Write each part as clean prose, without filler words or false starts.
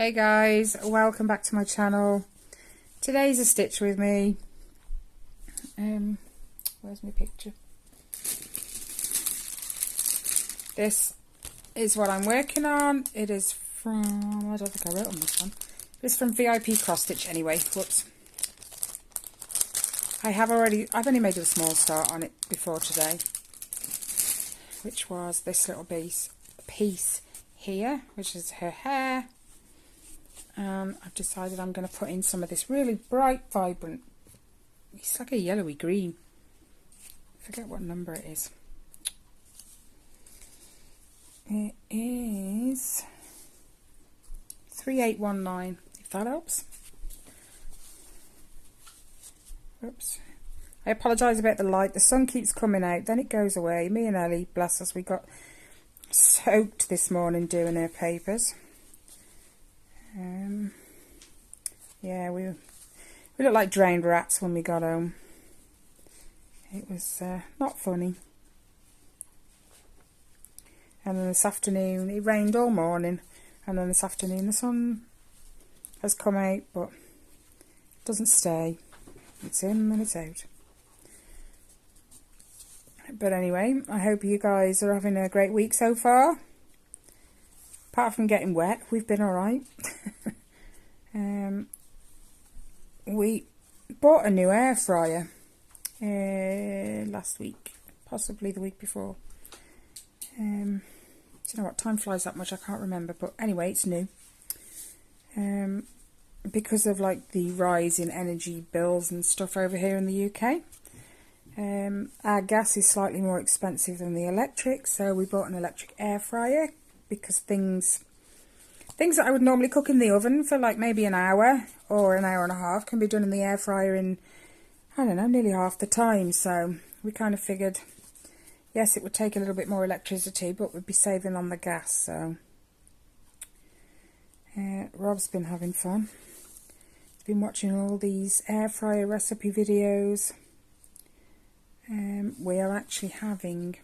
Hey guys, welcome back to my channel. Today's a stitch with me. Where's my picture? This is what I'm working on. It is from, I don't think I wrote on this one. It's from VIP Cross Stitch anyway. Whoops. I've only made a small start on it before today, which was this little piece here, which is her hair. I've decided I'm going to put in some of this really bright, vibrant, it's like a yellowy green. I forget what number it is. It is 3819, if that helps. Oops. I apologise about the light. The sun keeps coming out, then it goes away. Me and Ellie, bless us, we got soaked this morning doing her papers. Yeah, we looked like drowned rats when we got home. It was not funny. And then this afternoon, it rained all morning, and then this afternoon the sun has come out, but it doesn't stay. It's in and it's out. But anyway, I hope you guys are having a great week so far. Apart from getting wet, we've been alright. We bought a new air fryer last week, possibly the week before. Do you know what, time flies that much, I can't remember, but anyway, it's new. Because of like the rise in energy bills and stuff over here in the UK, our gas is slightly more expensive than the electric, so we bought an electric air fryer because things that I would normally cook in the oven for like maybe an hour or an hour and a half can be done in the air fryer in, I don't know, nearly half the time. So we kind of figured, yes, it would take a little bit more electricity, but we'd be saving on the gas. So Rob's been having fun. He's been watching all these air fryer recipe videos. We are actually having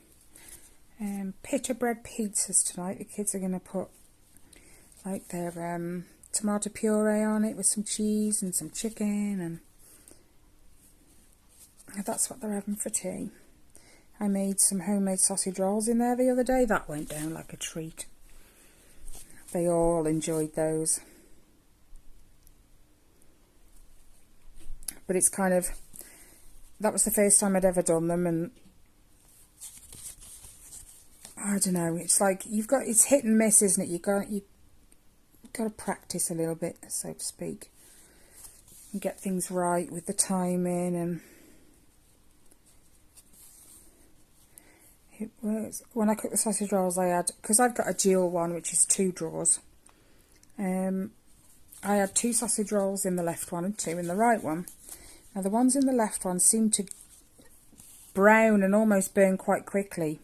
pita bread pizzas tonight. The kids are going to put like their tomato puree on it with some cheese and some chicken, and that's what they're having for tea. I made some homemade sausage rolls in there the other day. That went down like a treat. They all enjoyed those. But it's kind of, that was the first time I'd ever done them, and I don't know, it's like it's hit and miss, isn't it? You got to practice a little bit, so to speak, and get things right with the timing. And it was, when I cooked the sausage rolls, I had, because I've got a dual one which is 2 drawers, I had 2 sausage rolls in the left one and 2 in the right one. Now the ones in the left one seemed to brown and almost burn quite quickly,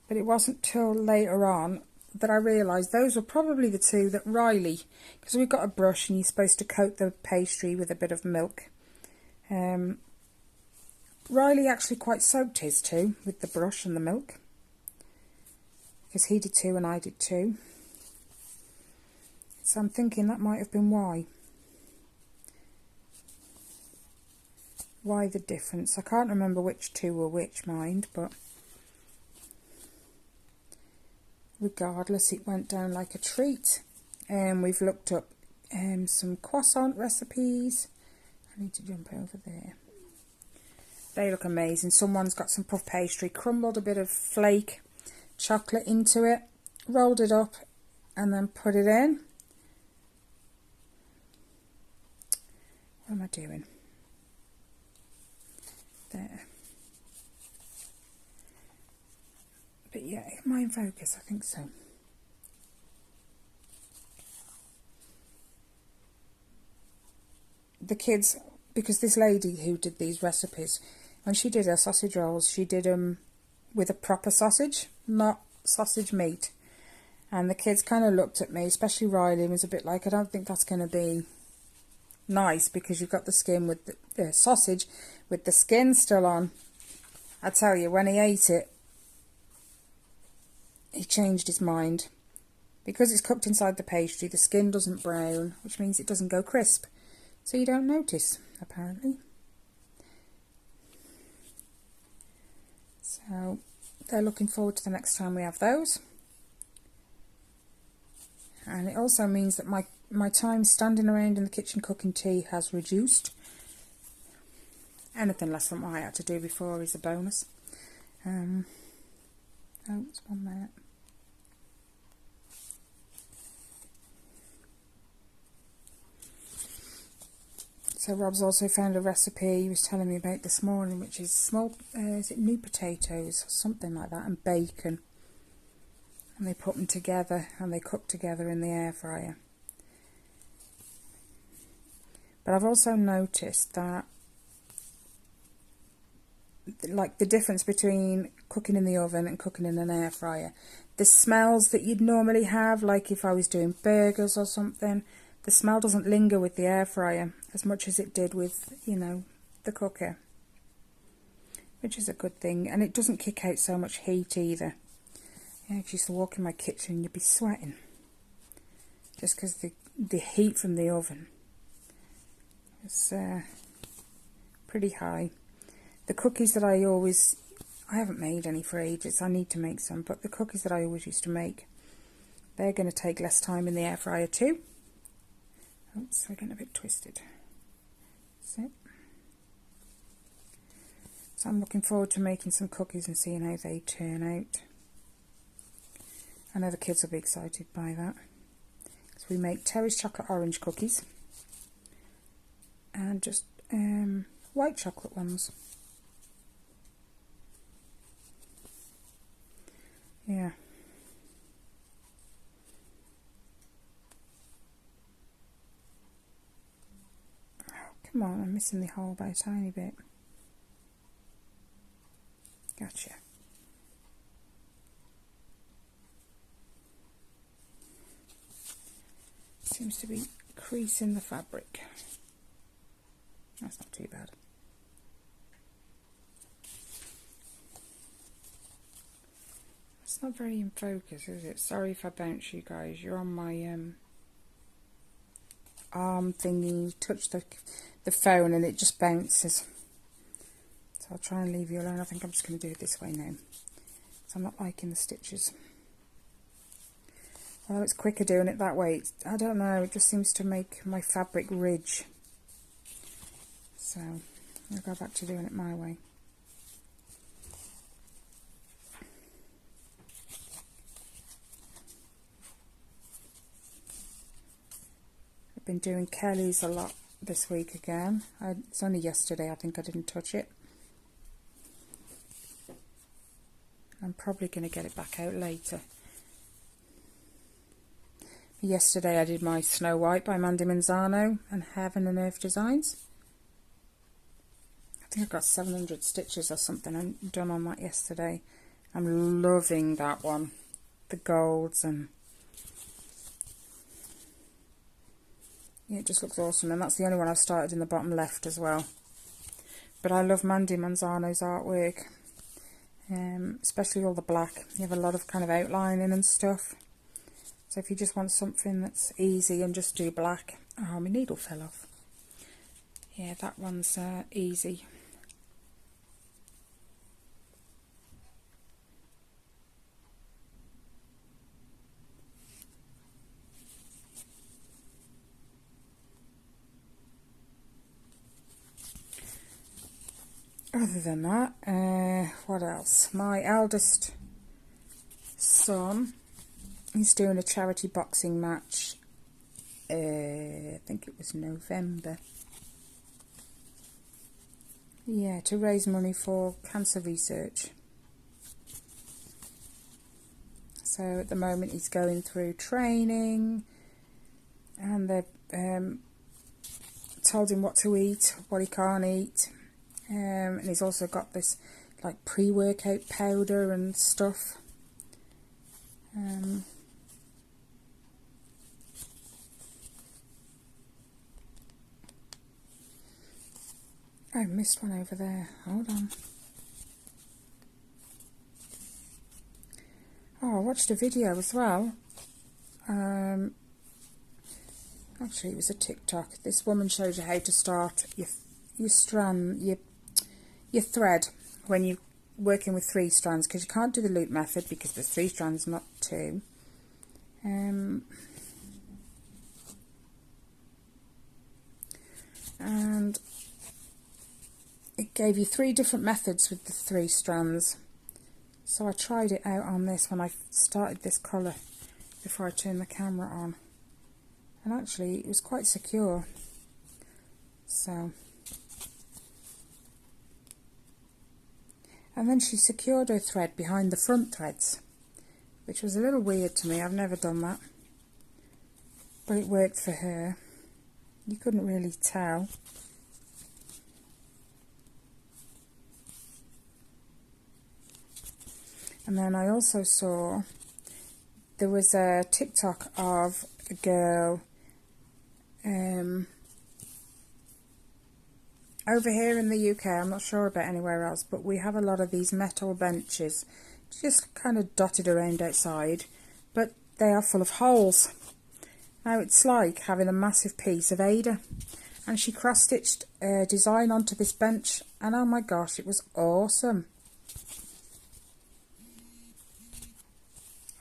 but it wasn't till later on that I realised those were probably the 2 that Riley, because we've got a brush and you're supposed to coat the pastry with a bit of milk. Riley actually quite soaked his too with the brush and the milk, because he did 2 and I did 2. So I'm thinking that might have been why. Why the difference? I can't remember which 2 were which, mind, but regardless, it went down like a treat. We've looked up some croissant recipes. I need to jump over there. They look amazing. Someone's got some puff pastry, crumbled a bit of flake chocolate into it, rolled it up, and then put it in. What am I doing? There. But yeah, am I in focus? I think so. The kids, because this lady who did these recipes, when she did her sausage rolls, she did them with a proper sausage, not sausage meat. And the kids kind of looked at me, especially Riley, and was a bit like, I don't think that's going to be nice, because you've got the skin with the sausage with the skin still on. I tell you, when he ate it, he changed his mind. Because it's cooked inside the pastry, the skin doesn't brown, which means it doesn't go crisp. So you don't notice, apparently. So they're looking forward to the next time we have those. And it also means that my time standing around in the kitchen cooking tea has reduced. Anything less than what I had to do before is a bonus. Oh, it's 1 minute. So Rob's also found a recipe he was telling me about this morning, which is small, is it new potatoes or something like that, and bacon. And they put them together and they cook together in the air fryer. But I've also noticed that, like, the difference between cooking in the oven and cooking in an air fryer. The smells that you'd normally have, like if I was doing burgers or something, the smell doesn't linger with the air fryer as much as it did with, you know, the cooker. Which is a good thing. And it doesn't kick out so much heat either. Yeah, I used to walk in my kitchen and you'd be sweating. Just because the heat from the oven is pretty high. The cookies that I haven't made any for ages, I need to make some, but the cookies that I always used to make, they're going to take less time in the air fryer too. Oops, we're getting a bit twisted. That's it. So I'm looking forward to making some cookies and seeing how they turn out. I know the kids will be excited by that. So we make Terry's chocolate orange cookies and just white chocolate ones. Yeah. Oh, come on, I'm missing the hole by a tiny bit. Gotcha. Seems to be creasing the fabric. That's not too bad. It's not very in focus, is it? Sorry if I bounce you guys. You're on my arm thingy. Touch the phone and it just bounces. So I'll try and leave you alone. I think I'm just going to do it this way now. So I'm not liking the stitches. Although it's quicker doing it that way. I don't know, it just seems to make my fabric ridge. So I'll go back to doing it my way. I've been doing Kelly's a lot this week again. It's only yesterday I think I didn't touch it. I'm probably going to get it back out later. Yesterday I did my Snow White by Mandy Manzano and Heaven and Earth Designs. I think I got 700 stitches or something done on that yesterday. I'm loving that one. The golds and... yeah, it just looks awesome. And that's the only one I've started in the bottom left as well. But I love Mandy Manzano's artwork. Especially all the black. You have a lot of kind of outlining and stuff. So if you just want something that's easy and just do black. Oh, my needle fell off. Yeah, that one's easy. Other than that, what else? My eldest son, he's doing a charity boxing match. I think it was November. Yeah, to raise money for cancer research. So at the moment he's going through training, and they've told him what to eat, what he can't eat. And he's also got this like pre-workout powder and stuff. I missed one over there. Hold on. Oh, I watched a video as well Actually, it was a TikTok. This woman shows you how to start your strand, your thread when you're working with 3 strands, because you can't do the loop method because there's 3 strands, not 2. And it gave you 3 different methods with the 3 strands. So I tried it out on this when I started this colour before I turned the camera on. And actually it was quite secure. So, and then she secured her thread behind the front threads, which was a little weird to me. I've never done that, but it worked for her. You couldn't really tell. And then I also saw there was a TikTok of a girl over here in the UK. I'm not sure about anywhere else, but we have a lot of these metal benches just kind of dotted around outside, but they are full of holes. Now it's like having a massive piece of Ada, and she cross-stitched a design onto this bench, and oh my gosh, it was awesome.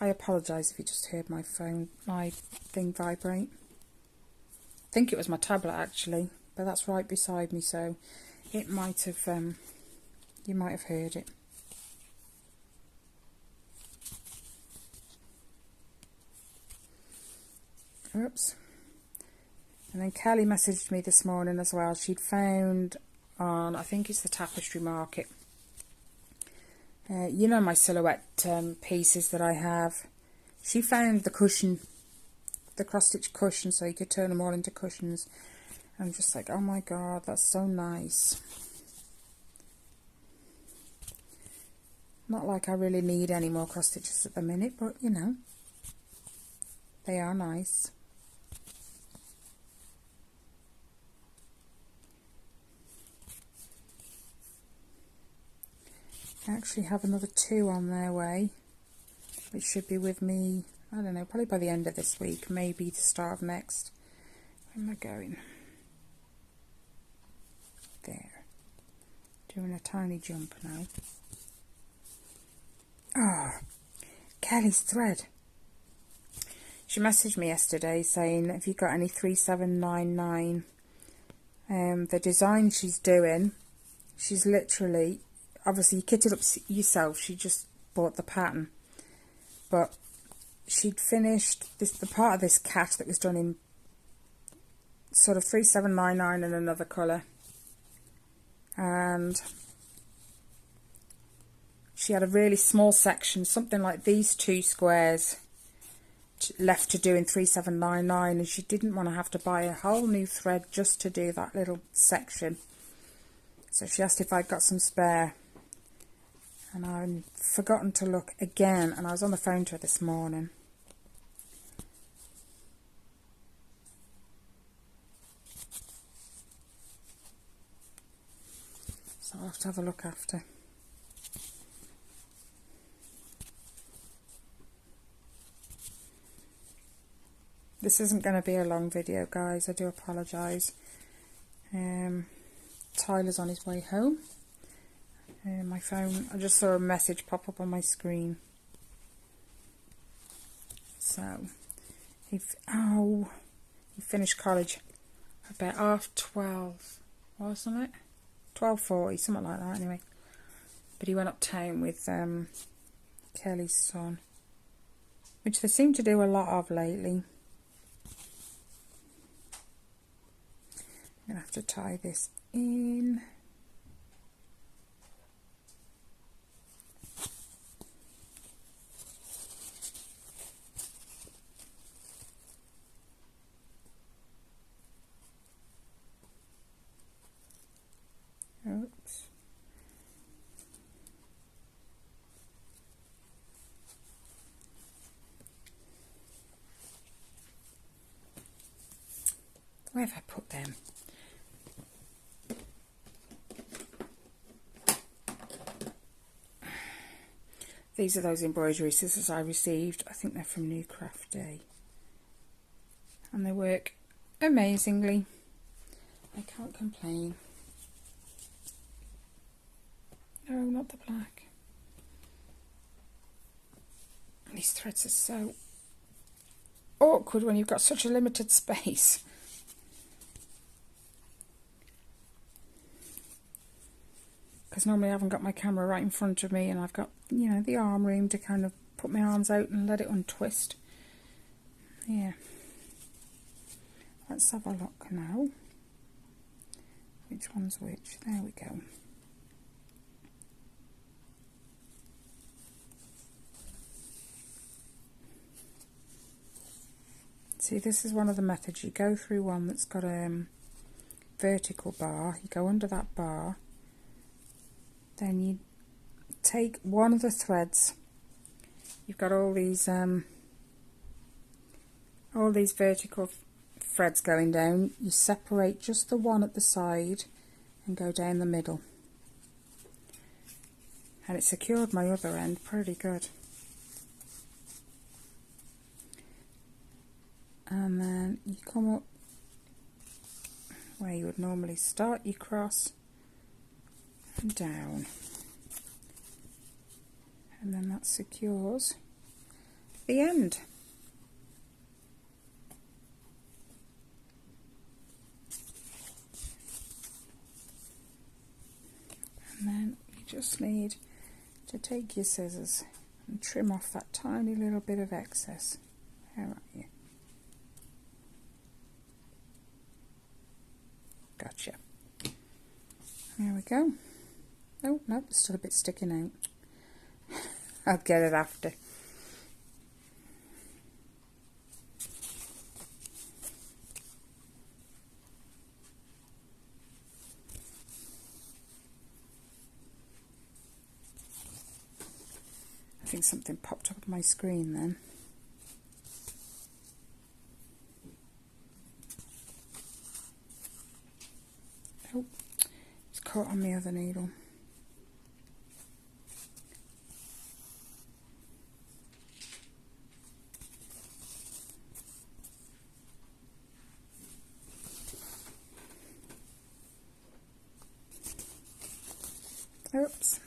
I apologise if you just heard my thing vibrate. I think it was my tablet actually, but that's right beside me, so it might have, you might have heard it. Oops. And then Kelly messaged me this morning as well. She'd found on, I think it's the Tapestry Market, you know, my silhouette pieces that I have. She found the cushion, the cross-stitch cushion, so you could turn them all into cushions. I'm just like, oh my god, that's so nice. Not like I really need any more cross stitches at the minute, but you know, they are nice. I actually have another 2 on their way, which should be with me, I don't know, probably by the end of this week, maybe the start of next. Where am I going? There. Doing a tiny jump now. Oh, Kelly's thread. She messaged me yesterday saying, have you got any 3799? The design she's doing, she's literally, obviously you kit it up yourself, she just bought the pattern, but she'd finished the part of this cat that was done in sort of 3799 in another colour, and she had a really small section, something like these 2 squares left to do in 3799, and she didn't want to have to buy a whole new thread just to do that little section. So she asked if I'd got some spare, and I'd forgotten to look again, and I was on the phone to her this morning. So I'll have to have a look after. This isn't going to be a long video, guys. I do apologise. Tyler's on his way home. My phone, I just saw a message pop up on my screen. So, he finished college about 12:30, wasn't it? 12:40, something like that anyway. But he went uptown with Kelly's son, which they seem to do a lot of lately. I'm going to have to tie this in. Oops. Where have I put them? These are those embroidery scissors I received. I think they're from New Craft Day. and they work amazingly. I can't complain. No, not the black. These threads are so awkward when you've got such a limited space. Because normally I haven't got my camera right in front of me and I've got, you know, the arm room to kind of put my arms out and let it untwist. Yeah. Let's have a look now. Which one's which? There we go. See, this is one of the methods. You go through one that's got a vertical bar, you go under that bar, then you take one of the threads. You've got all these vertical threads going down. You separate just the one at the side and go down the middle, and it secured my other end pretty good. And then you come up where you would normally start your cross and down, and then that secures the end. And then you just need to take your scissors and trim off that tiny little bit of excess. Where are you? Gotcha. There we go. Oh, no, there's still a bit sticking out. I'll get it after. I think something popped up on my screen then. Oh, it's caught on my other needle. Oops.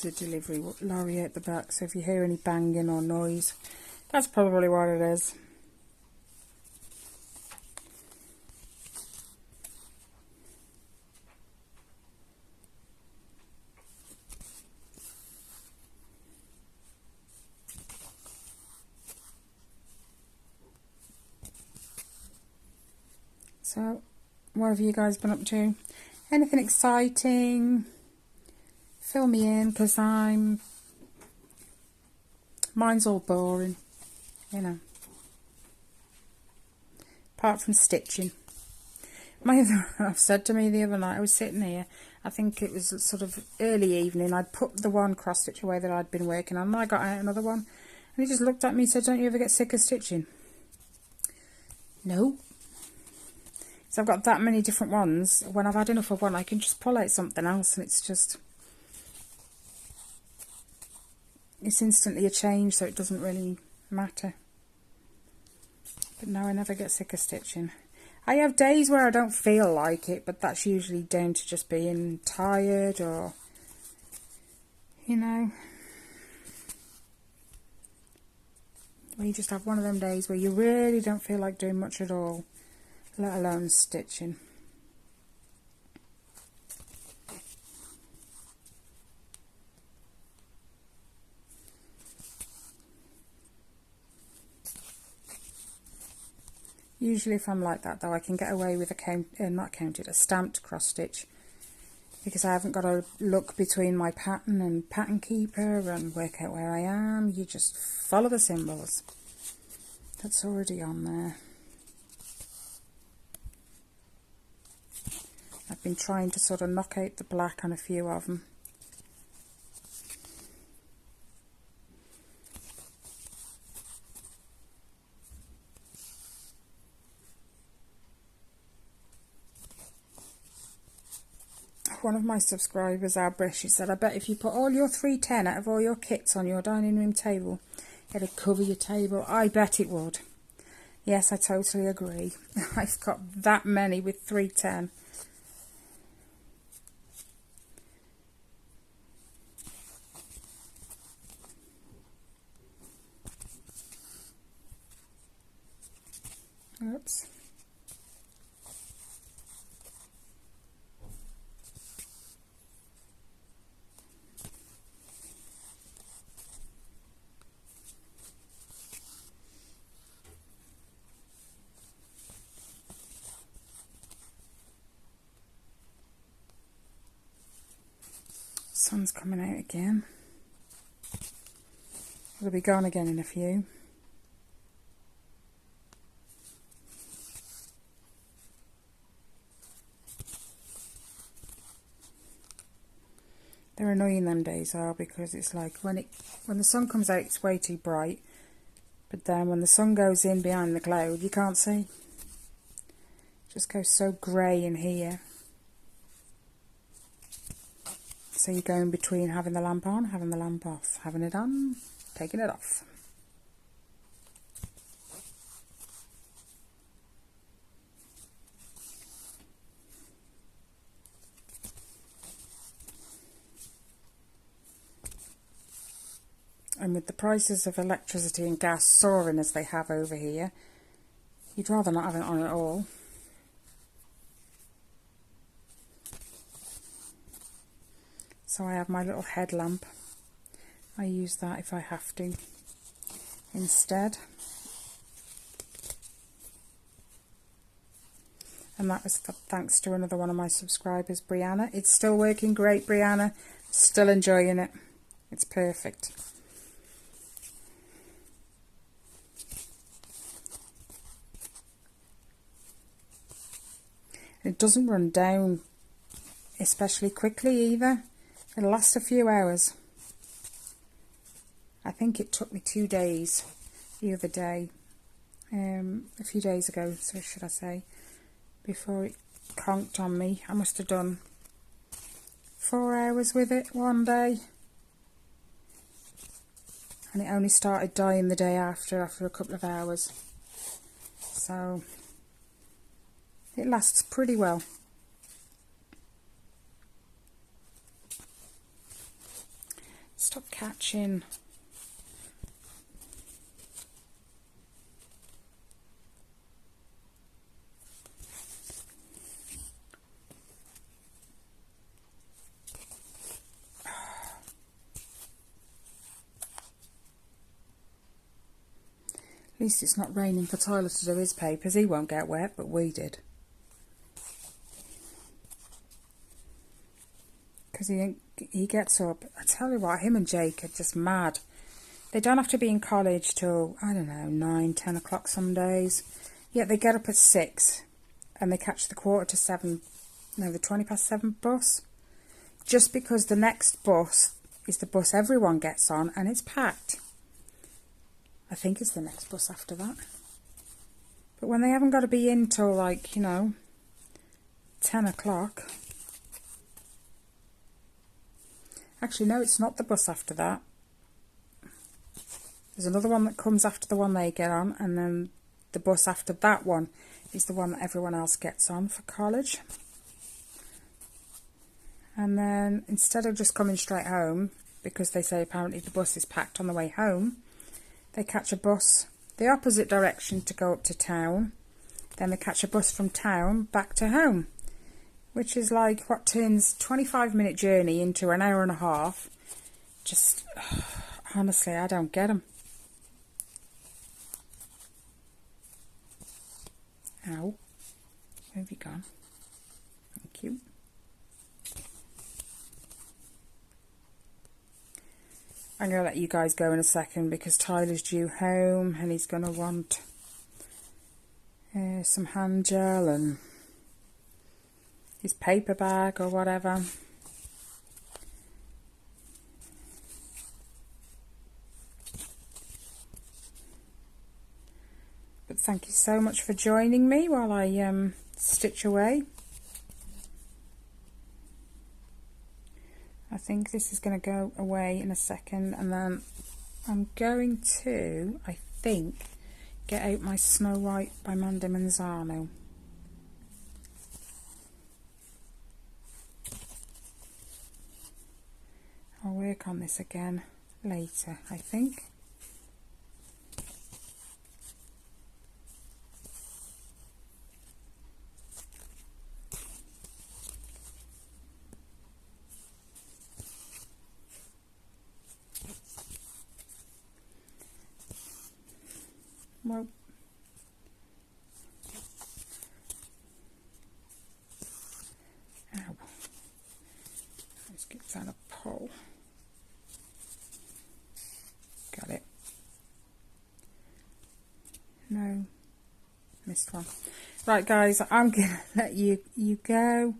There's a delivery lorry at the back, so if you hear any banging or noise, that's probably what it is. So, what have you guys been up to? Anything exciting? Fill me in, because mine's all boring, you know. Apart from stitching. I've said to me the other night, I was sitting here, I think it was sort of early evening, I'd put the one cross stitch away that I'd been working on, and I got out another one, and he just looked at me and said, "Don't you ever get sick of stitching?" No. So I've got that many different ones. When I've had enough of one, I can just pull out something else, and it's instantly a change, so it doesn't really matter. But no, I never get sick of stitching. I have days where I don't feel like it, but that's usually down to just being tired, or, you know, where you just have one of them days where you really don't feel like doing much at all, let alone stitching. Usually if I'm like that though, I can get away with a stamped cross stitch, because I haven't got to look between my pattern and pattern keeper and work out where I am. You just follow the symbols that's already on there. I've been trying to sort of knock out the black on a few of them. one of my subscribers, Abra, she said, I bet if you put all your 310 out of all your kits on your dining room table, it'd cover your table. I bet it would. Yes, I totally agree. I've got that many with 310. Oops. Sun's coming out again. It'll be gone again in a few. They're annoying, them days are, because it's like when the sun comes out it's way too bright, but then when the sun goes in behind the cloud you can't see. It just goes so grey in here. So you go in between having the lamp on, having the lamp off, having it on, taking it off. And with the prices of electricity and gas soaring as they have over here, you'd rather not have it on at all. So I have my little headlamp. I use that if I have to instead. And that was thanks to another one of my subscribers, Brianna. It's still working great, Brianna. Still enjoying it. It's perfect. It doesn't run down especially quickly either. It'll last a few hours. I think it took me 2 days the other day, a few days ago, so should I say, before it conked on me. I must have done 4 hours with it one day, and it only started dying the day after a couple of hours. So it lasts pretty well. Stop catching. At least it's not raining for Tyler to do his papers. He won't get wet, but we did. Because he gets up. I tell you what, him and Jake are just mad. They don't have to be in college till, I don't know, 9, 10 o'clock some days. Yet they get up at 6 and they catch the 7:15, no, the 7:20 bus. Just because the next bus is the bus everyone gets on and it's packed. I think it's the next bus after that. But when they haven't got to be in till, like, you know, 10 o'clock. Actually, no, it's not the bus after that. There's another one that comes after the one they get on, and then the bus after that one is the one that everyone else gets on for college. And then instead of just coming straight home, because they say apparently the bus is packed on the way home, they catch a bus the opposite direction to go up to town. Then they catch a bus from town back to home, which is like what turns 25-minute journey into an hour and a half. Just, honestly, I don't get them. Ow. Where have you gone? Thank you. I'm going to let you guys go in a second because Tyler's due home and he's going to want some hand gel and his paper bag or whatever. But thank you so much for joining me while I stitch away. think this is going to go away in a second, and then I'm going to, I think, get out my Snow White by Mandy Manzano. I'll work on this again later, I think. Well, ow. Let's get that a pull. Got it. No, missed one. Right, guys, I'm gonna let you go.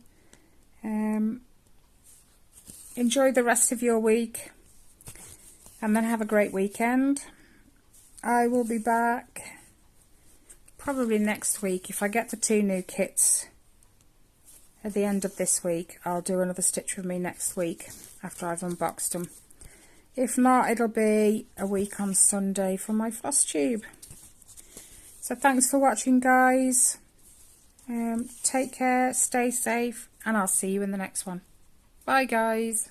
Enjoy the rest of your week, and then have a great weekend. I will be back probably next week. If I get the 2 new kits at the end of this week, I'll do another stitch with me next week after I've unboxed them. If not, it'll be a week on Sunday for my floss tube. So thanks for watching, guys. Take care, stay safe, and I'll see you in the next one. Bye, guys.